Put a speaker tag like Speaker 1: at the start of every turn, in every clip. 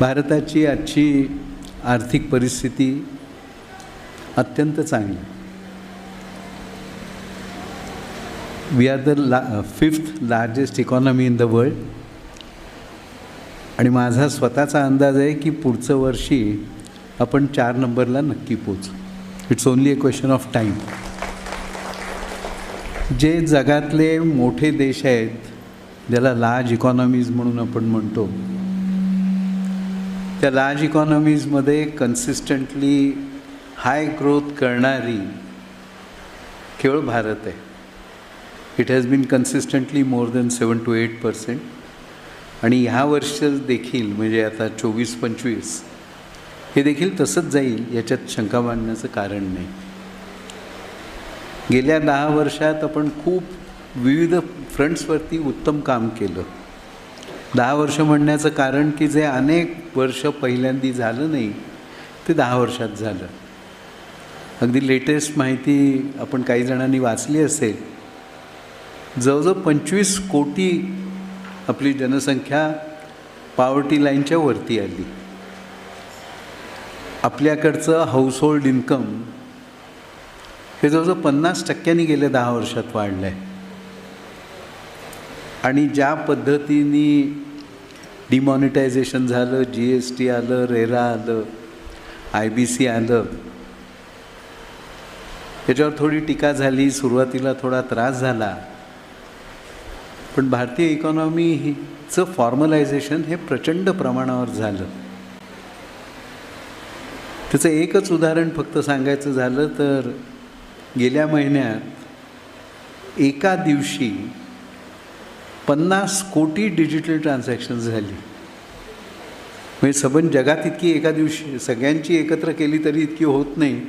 Speaker 1: भारताची आजची आर्थिक परिस्थिती अत्यंत चांगली. We are the fifth largest economy in the world. आणि माझा स्वतःचा अंदाज आहे की पुढचं वर्षी आपण 4 नंबरला नक्की पोचू. It's only a question of time. जे जगातले मोठे देश आहेत, ज्याला लार्ज इकॉनॉमीज म्हणून आपण म्हणतो, त्या लार्ज इकॉनॉमीजमध्ये कन्सिस्टंटली हाय ग्रोथ करणारी केवळ भारत आहे. It has been consistently more than 7 to 8%. आणि ह्या वर्ष देखील, म्हणजे आता 24-25 हे देखील तसंच जाईल, याच्यात शंका मांडण्याचं कारण नाही. गेल्या 10 वर्षात आपण खूप विविध फ्रंट्सवरती उत्तम काम केलं. 10 वर्ष म्हणण्याचं कारण की जे अनेक वर्ष पहिल्यांदा झालं नाही ते 10 वर्षात झालं. अगदी लेटेस्ट माहिती आपण काही जणांनी वाचली असेल. जवळजवळ 25 कोटी आपली जनसंख्या पॉवर्टी लाईनच्या वरती आली. आपल्याकडचं हाऊसहोल्ड इन्कम हे जवळजवळ 50% गेल्या 10 वर्षात वाढलं आहे. आणि ज्या पद्धतीने डिमॉनिटायझेशन झालं, GST आलं, रेरा आलं, IBC आलं, याच्यावर थोडी टीका झाली, सुरुवातीला थोडा त्रास झाला. पण भारतीय इकॉनॉमीचं फॉर्मलायझेशन हे प्रचंड प्रमाणावर झालं. त्याचं एकच उदाहरण फक्त सांगायचं झालं तर गेल्या महिन्यात एका दिवशी 50 कोटी डिजिटल ट्रान्झॅक्शन्स झाली. म्हणजे सबंध जगात इतकी एका दिवशी सगळ्यांची एकत्र केली तरी इतकी होत नाही.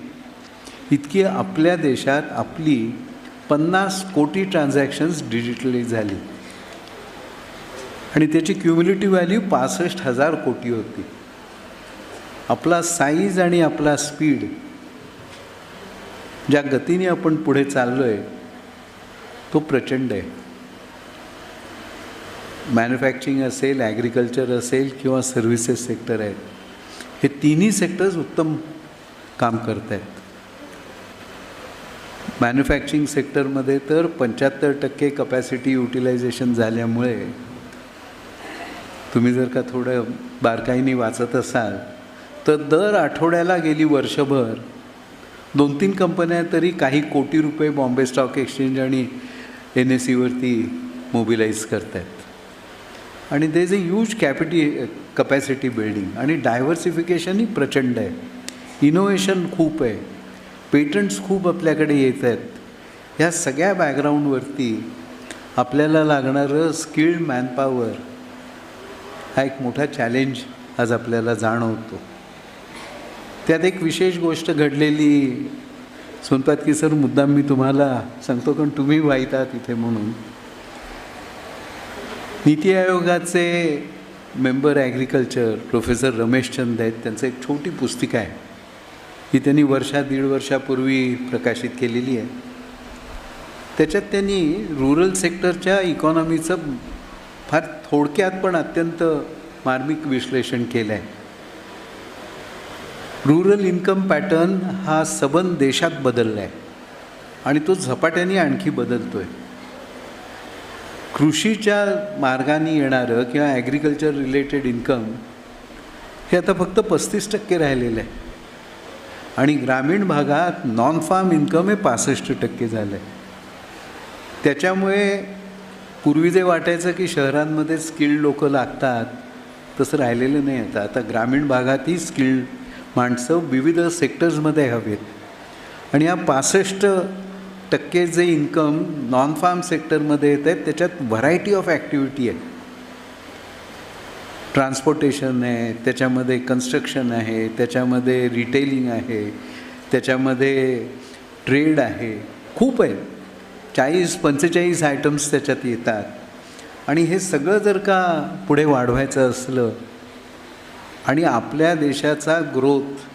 Speaker 1: इतकी आपल्या देशात आपली 50 कोटी ट्रान्झॅक्शन्स डिजिटली झाली. आणि त्याची क्युम्युलेटिव्ह व्हॅल्यू 65,000 कोटी होती. आपला साईज आणि आपला स्पीड, ज्या गतीने आपण पुढे चाललो आहे तो प्रचंड आहे. मॅन्युफॅक्चरिंग असेल, ॲग्रिकल्चर असेल किंवा सर्व्हिसेस सेक्टर आहेत, हे तिन्ही सेक्टर्स उत्तम काम करत आहेत. मॅन्युफॅक्चरिंग सेक्टरमध्ये तर 75% कपॅसिटी युटिलायझेशन झाल्यामुळे तुम्ही जर का थोडं बारकाईने वाचत असाल तर दर आठवड्याला गेली वर्षभर 2-3 कंपन्या तरी काही कोटी रुपये बॉम्बे स्टॉक एक्सचेंज आणि NSEवरती मोबिलाईज करत आहेत. आणि there is a huge capacity building. आणि डायव्हर्सिफिकेशनही प्रचंड आहे. इनोव्हेशन खूप आहे. पेटंट्स खूप आपल्याकडे येत आहेत. ह्या सगळ्या बॅकग्राऊंडवरती आपल्याला लागणारं स्किल्ड मॅनपॉवर हा एक मोठा चॅलेंज आज आपल्याला जाणवतो. त्यात एक विशेष गोष्ट घडलेली, सोनपातकी सर, मुद्दाम मी तुम्हाला सांगतो कारण तुम्ही माहीत आहात इथे म्हणून. नीती आयोगाचे मेंबर ॲग्रिकल्चर प्रोफेसर रमेशचंद आहेत. त्यांचं एक छोटी पुस्तिका आहे, ही त्यांनी 1-1.5 वर्षापूर्वी प्रकाशित केलेली आहे. त्याच्यात त्यांनी रुरल सेक्टरच्या इकॉनॉमीचं फार थोडक्यात पण अत्यंत मार्मिक विश्लेषण केलं आहे. रुरल इन्कम पॅटर्न हा सबंध देशात बदलला आहे आणि तो झपाट्याने आणखी बदलतो आहे. कृषीच्या मार्गाने येणारं किंवा ॲग्रिकल्चर रिलेटेड इन्कम हे आता फक्त 35% राहिलेलं आहे. आणि ग्रामीण भागात नॉन फार्म इन्कम हे 65% झालं आहे. त्याच्यामुळे पूर्वी जे वाटायचं की शहरांमध्ये स्किल्ड लोकं लागतात तसं राहिलेलं नाही. आता ग्रामीण भागातही स्किल्ड माणसं विविध सेक्टर्समध्ये हवेत. आणि या 65% जे इन्कम नॉन फार्म सेक्टरमध्ये येत आहेत त्याच्यात व्हरायटी ऑफ ॲक्टिव्हिटी आहे. ट्रान्सपोर्टेशन आहे, त्याच्यामध्ये कन्स्ट्रक्शन आहे, त्याच्यामध्ये रिटेलिंग आहे, त्याच्यामध्ये ट्रेड आहे, खूप आहे. 40-45 आयटम्स त्याच्यात येतात. आणि हे सगळं जर का पुढे वाढवायचं असलं आणि आपल्या देशाचा ग्रोथ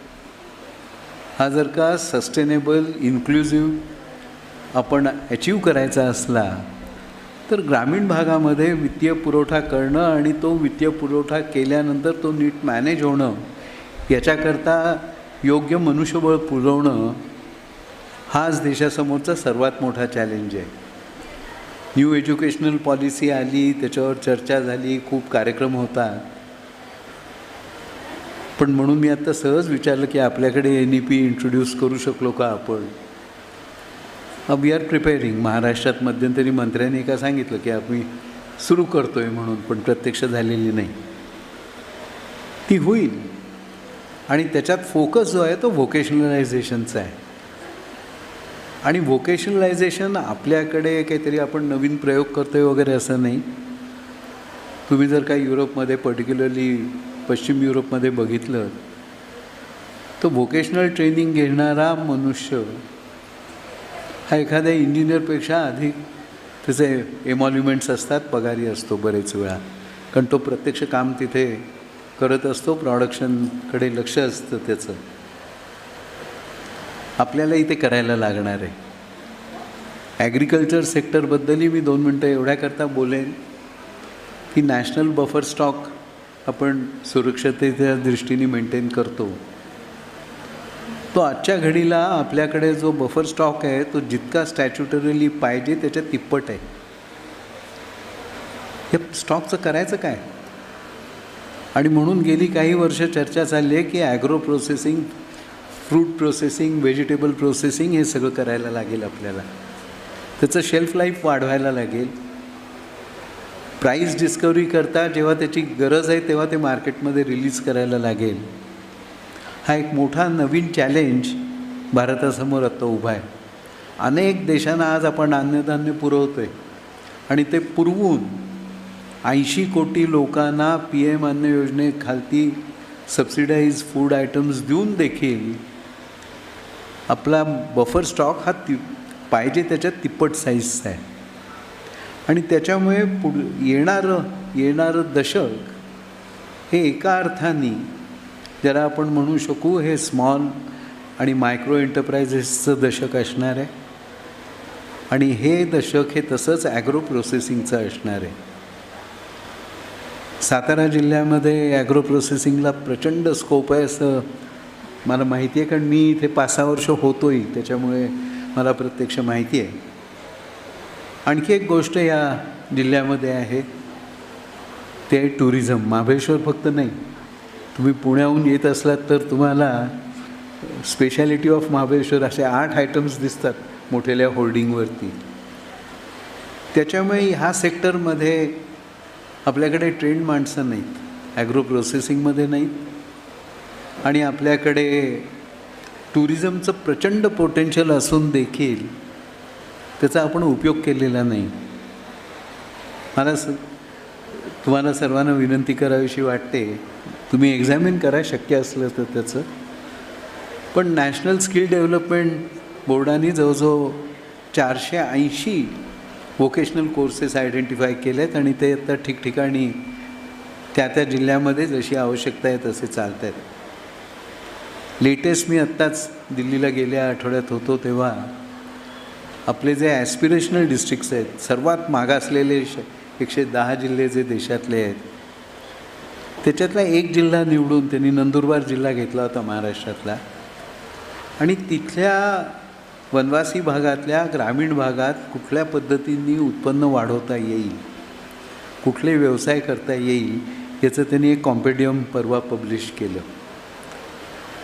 Speaker 1: हा जर का सस्टेनेबल, इन्क्लुझिव्ह आपण अचीव करायचा असला तर ग्रामीण भागामध्ये वित्तीय पुरवठा करणं आणि तो वित्तीय पुरवठा केल्यानंतर तो नीट मॅनेज होणं, याच्याकरता योग्य मनुष्यबळ पुरवणं हाच देशासमोरचा सर्वात मोठा चॅलेंज आहे. न्यू एज्युकेशनल पॉलिसी आली, त्याच्यावर चर्चा झाली, खूप कार्यक्रम होतात. पण म्हणून मी आत्ता सहज विचारलं की आपल्याकडे NEP इंट्रोड्यूस करू शकलो का आपण. We are preparing. महाराष्ट्रात मध्यंतरी मंत्र्यांनी का सांगितलं की आम्ही सुरू करतो आहे म्हणून, पण प्रत्यक्ष झालेली नाही. ती होईल. आणि त्याच्यात फोकस जो आहे तो व्होकेशनलायझेशनचा आहे. आणि व्होकेशनलायझेशन आपल्याकडे काहीतरी आपण नवीन प्रयोग करतो आहे वगैरे असं नाही. तुम्ही जर काही युरोपमध्ये, पर्टिक्युलरली पश्चिम युरोपमध्ये बघितलं, तर व्होकेशनल ट्रेनिंग घेणारा मनुष्य हा एखाद्या इंजिनियरपेक्षा अधिक त्याचे एमॉल्युमेंट्स असतात, पगारी असतो बरेच वेळा. कारण तो प्रत्यक्ष काम तिथे करत असतो, प्रोडक्शनकडे लक्ष असतं त्याचं. आपल्याला इथे करायला लागणार आहे. ॲग्रिकल्चर सेक्टरबद्दलही मी 2 मिनटं एवढ्याकरता बोलेन की नॅशनल बफर स्टॉक आपण सुरक्षिततेच्या दृष्टीने मेंटेन करतो. तो आजच्या घडीला आपल्याकडे जो बफर स्टॉक आहे तो जितका स्टॅच्युटरीली पाहिजे त्याच्या तिप्पट आहे. या स्टॉकचं करायचं काय? आणि म्हणून गेली काही वर्ष चर्चा चालली आहे की agro processing, fruit processing, vegetable processing हे सगळं करायला लागेल आपल्याला. त्याचं शेल्फ लाईफ वाढवायला लागेल. प्राईस डिस्कवरी करता जेव्हा त्याची गरज आहे तेव्हा ते मार्केटमध्ये रिलीज करायला लागेल. हा एक मोठा नवीन चॅलेंज भारतासमोर आत्ता उभा आहे. अनेक देशांना आज आपण अन्नधान्य पुरवतो आहे आणि ते पुरवून 80 कोटी लोकांना PM अन्न योजनेखालती सबसिडाईज फूड आयटम्स देऊन देखील आपला बफर स्टॉक हा पाहिजे त्याच्या तिप्पट साईजचा आहे. आणि त्याच्यामुळे येणारं दशक हे एका अर्थाने ज्याला आपण म्हणू शकू हे स्मॉल आणि मायक्रो एंटरप्राइजेसचं दशक असणार आहे. आणि हे दशक हे तसंच ॲग्रो प्रोसेसिंगचं असणार आहे. सातारा जिल्ह्यामध्ये ॲग्रो प्रोसेसिंगला प्रचंड स्कोप आहे असं मला माहिती आहे, कारण मी इथे 5-6 वर्ष होतोही, त्याच्यामुळे मला प्रत्यक्ष माहिती आहे. आणखी एक गोष्ट या जिल्ह्यामध्ये आहे ते आहे टुरिझम. महाबळेश्वर फक्त नाही, तुम्ही पुण्याहून येत असलात तर तुम्हाला स्पेशालिटी ऑफ महाबळेश्वर असे 8 आयटम्स दिसतात मोठ्याल्या होर्डिंगवरती. त्याच्यामुळे ह्या सेक्टरमध्ये आपल्याकडे ट्रेंड माणसं नाहीत, ॲग्रो प्रोसेसिंगमध्ये नाहीत. आणि आपल्याकडे टुरिझमचं प्रचंड पोटेन्शियल असून देखील त्याचा आपण उपयोग केलेला नाही. मला तुम्हाला सर्वांना विनंती करावीशी वाटते, तुम्ही एक्झामिन करा शक्य असलं तर त्याचं. पण नॅशनल स्किल डेव्हलपमेंट बोर्डाने जवळजवळ 480 व्होकेशनल कोर्सेस आयडेंटिफाय केले आहेत आणि ते आता ठिकठिकाणी त्या जिल्ह्यामध्ये जशी आवश्यकता आहे तसे चालत आहेत. लेटेस्ट मी आत्ताच दिल्लीला गेल्या आठवड्यात होतो तेव्हा आपले जे ॲस्पिरेशनल डिस्ट्रिक्ट्स आहेत, सर्वात मागासलेले 110 जिल्हे जे देशातले आहेत, त्याच्यातला एक जिल्हा निवडून त्यांनी नंदुरबार जिल्हा घेतला होता महाराष्ट्रातला. आणि तिथल्या वनवासी भागातल्या ग्रामीण भागात कुठल्या पद्धतीने उत्पन्न वाढवता येईल, कुठले व्यवसाय करता येईल याचं त्यांनी एक कॉम्पेडियम परवा पब्लिश केलं.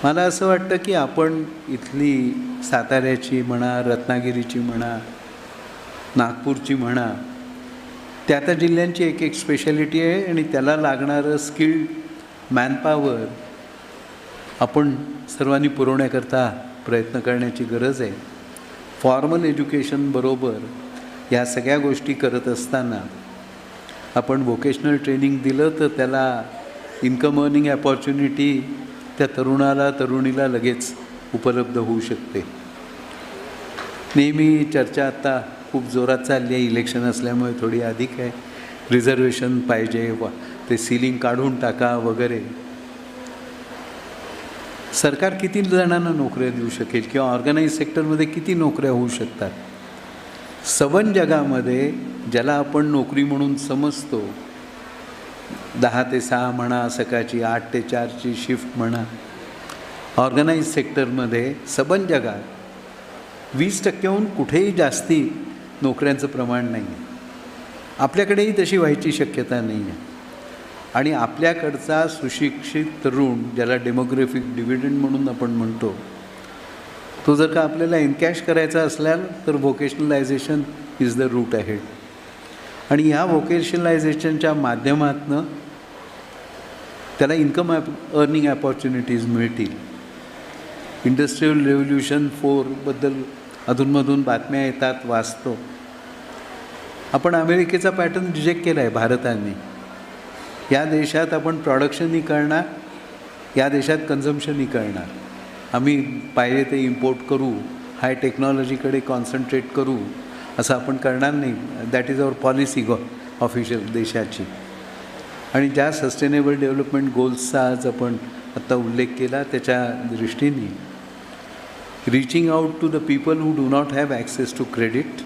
Speaker 1: मला असं वाटतं की आपण इथली साताऱ्याची म्हणा, रत्नागिरीची म्हणा, नागपूरची म्हणा, त्या जिल्ह्यांची एक स्पेशालिटी आहे आणि त्याला लागणारं स्किल्ड मॅनपॉवर आपण सर्वांनी पुरवण्याकरता प्रयत्न करण्याची गरज आहे. फॉर्मल एज्युकेशनबरोबर या सगळ्या गोष्टी करत असताना आपण व्होकेशनल ट्रेनिंग दिलं तर त्याला इन्कम अर्निंग अपॉर्च्युनिटी त्या तरुणीला लगेच उपलब्ध होऊ शकते. नेहमी चर्चा आत्ता खूप जोरात चालली आहे, इलेक्शन असल्यामुळे थोडी अधिक आहे, रिझर्वेशन पाहिजे, ते सीलिंग काढून टाका वगैरे. सरकार किती जणांना नोकऱ्या देऊ शकेल किंवा ऑर्गनाइज सेक्टरमध्ये किती नोकऱ्या होऊ शकतात सबन जगामध्ये ज्याला आपण नोकरी म्हणून समजतो, 10 ते 6 म्हणा, सकाळची 8 ते 4ची शिफ्ट म्हणा, ऑर्गनाइज सेक्टरमध्ये सबन जगात 20%हून कुठेही जास्ती नोकऱ्यांचं प्रमाण नाही आहे. आपल्याकडेही तशी व्हायची शक्यता नाही आहे. आणि आपल्याकडचा सुशिक्षित तरुण, ज्याला डेमोग्राफिक डिव्हिडंड म्हणून आपण म्हणतो, तो जर का आपल्याला एनकॅश करायचा असल्यास तर व्होकेशनलायझेशन इज द रूट अहेड. आणि ह्या व्होकेशनलायझेशनच्या माध्यमातून त्याला इन्कम अर्निंग अपॉर्च्युनिटीज मिळतील. इंडस्ट्रियल रेव्होल्यूशन 4बद्दल अधूनमधून बातम्या येतात, वाचतो. आपण अमेरिकेचा पॅटर्न रिजेक्ट केला आहे भारताने. या देशात आपण प्रोडक्शनही करणार, या देशात कन्झम्पशनही करणार. आम्ही पाहिजे ते इम्पोर्ट करू, हाय टेक्नॉलॉजीकडे कॉन्सन्ट्रेट करू, असं आपण करणार नाही. That is our policy official देशाची. आणि ज्या सस्टेनेबल डेव्हलपमेंट गोल्सचा आज आपण आत्ता उल्लेख केला, त्याच्या दृष्टीने reaching out to the people who do not have access to credit,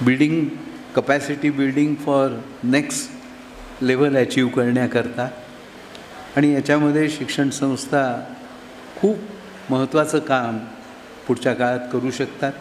Speaker 1: building capacity building for next level achieve करण्याकरता. आणि याच्यामध्ये शिक्षण संस्था खूप महत्त्वाचं काम पुढच्या काळात करू शकतात.